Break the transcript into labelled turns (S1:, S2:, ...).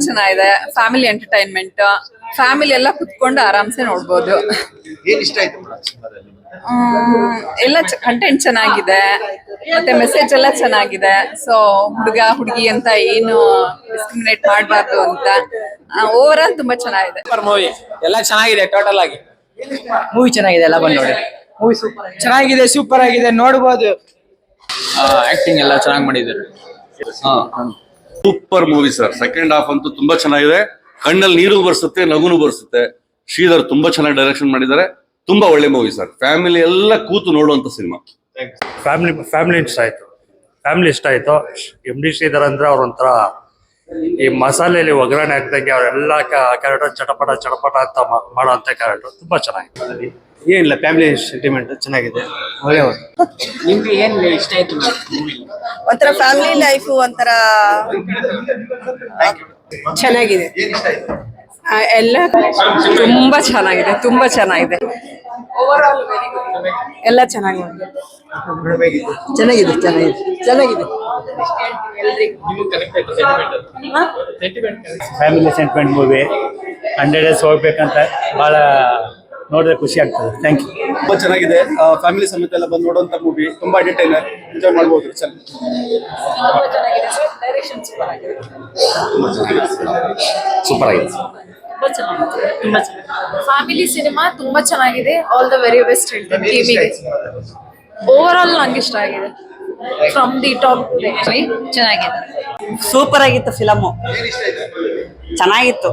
S1: ಚೆನ್ನಾಗಿದೆ. Family entertainment, family ಎಲ್ಲ ಕುತ್ಕೊಂಡು ಆರಾಮ್ಸೆ ನೋಡ್ಬೋದು.
S2: ಏನ್ ಇಷ್ಟ ಆಯ್ತು ಸಿನಿಮಾದಲ್ಲಿ?
S1: ಎಲ್ಲ ಕಂಟೆಂಟ್ ಚೆನ್ನಾಗಿದೆ, ಮತ್ತೆ ಮೆಸೇಜ್ ಎಲ್ಲ ಚೆನ್ನಾಗಿದೆ. ಸೊ ಹುಡುಗ ಹುಡುಗಿ ಅಂತ ಏನು ಡಿಸ್ಕ್ರಿಮಿನೇಟ್ ಮಾಡಬಾರ್ದು ಅಂತ ಓವರ್ ಆಲ್ ತುಂಬಾ ಚೆನ್ನಾಗಿದೆ.
S3: ಮೂವಿ ಎಲ್ಲ ಚೆನ್ನಾಗಿದೆ. ಟೋಟಲ್ ಆಗಿ
S4: ಮೂವಿ ಚೆನ್ನಾಗಿದೆ, ಎಲ್ಲ ಬಂದು ನೋಡಿ. ಮೂವಿ ಸೂಪರ್
S3: ಚೆನ್ನಾಗಿದೆ, ಸೂಪರ್ ಆಗಿದೆ, ನೋಡ್ಬೋದು. ಆಕ್ಟಿಂಗ್ ಎಲ್ಲ ಚೆನ್ನಾಗಿ ಮಾಡಿದ್ದಾರೆ.
S5: Super movie sir. Second half ಅಂತೂ ತುಂಬಾ ಚೆನ್ನಾಗಿದೆ. ಕಣ್ಣಲ್ಲಿ ನೀರು ಬರ್ಸುತ್ತೆ, ನಗುನು ಬರ್ಸುತ್ತೆ. ಶ್ರೀಧರ್ ತುಂಬಾ ಚೆನ್ನಾಗಿ ಡೈರೆಕ್ಷನ್ ಮಾಡಿದ್ದಾರೆ. ತುಂಬಾ ಒಳ್ಳೆ ಮೂವಿ ಸರ್. ಫ್ಯಾಮಿಲಿ ಎಲ್ಲ ಕೂತು ನೋಡುವಂತ ಸಿನಿಮಾ.
S6: ಫ್ಯಾಮಿಲಿ ಇಷ್ಟ ಆಯ್ತು. MD ಶ್ರೀಧರ್ ಅಂದ್ರೆ ಅವ್ರೊಂಥರ ಈ ಮಸಾಲೆಯಲ್ಲಿ ಒಗ್ಗರಣೆ ಹಾಕ್ದಂಗೆ ಅವರೆಲ್ಲ ಕ್ಯಾರೆಕ್ಟರ್ ಚಟಪಟ ಅಂತ ಮಾಡೋಂಥ ಕ್ಯಾರೆಕ್ಟರ್ ತುಂಬಾ ಚೆನ್ನಾಗಿದೆ.
S4: ಏನಿಲ್ಲ, ಫ್ಯಾಮಿಲಿ ಸೆಂಟಿಮೆಂಟ್ ಚೆನ್ನಾಗಿದೆ, ಒಳ್ಳೆ.
S3: ನಿಮ್ಗೆ ಏನ್ ಇಷ್ಟ ಆಯ್ತು?
S7: ಒಂಥರ ಫ್ಯಾಮಿಲಿ ಲೈಫ್ ಒಂಥರ ಚೆನ್ನಾಗಿದೆ. ಎಲ್ಲ
S1: ತುಂಬಾ ಚೆನ್ನಾಗಿದೆ, ತುಂಬಾ ಚೆನ್ನಾಗಿದೆ.
S7: ಎಲ್ಲ ಚೆನ್ನಾಗಿದೆ.
S6: ಫ್ಯಾಮಿಲಿ ಸೆಂಟಿಮೆಂಟ್ ಮೂವಿ 100 days ಹೋಗ್ಬೇಕಂತ ಬಹಳ ನೋಡಿದ್ರೆ ಖುಷಿ ಆಗ್ತದೆ. Thank you.
S2: ತುಂಬಾ ಚೆನ್ನಾಗಿದೆ. ಫ್ಯಾಮಿಲಿ ಸಮೇತ ಎಲ್ಲ ಬಂದು ನೋಡುವಂತ ಮೂವಿ. ತುಂಬಾ ಎಂಟರ್ಟೈನರ್, ಎಂಜಾಯ್ ಮಾಡಬಹುದು.
S5: ಸೂಪರ್ ಆಗಿದೆ.
S8: ಫ್ಯಾಮಿಲಿ ಸಿನಿಮಾ ತುಂಬಾ ಚೆನ್ನಾಗಿದೆ. ಆಲ್ ದ ವೆರಿ ಬೆಸ್ಟ್ ಹೇಳ್ತೀನಿ ಟೀಮಿಗೆ. ಓವರ್ ಆಲ್ ನಂಗೆ ಇಷ್ಟ ಆಗಿದೆ. ಫ್ರಮ್ ದಿ ಟಾಪ್ ಚೆನ್ನಾಗಿದೆ.
S7: ಸೂಪರ್ ಆಗಿತ್ತು ಫಿಲಮು, ಚೆನ್ನಾಗಿತ್ತು.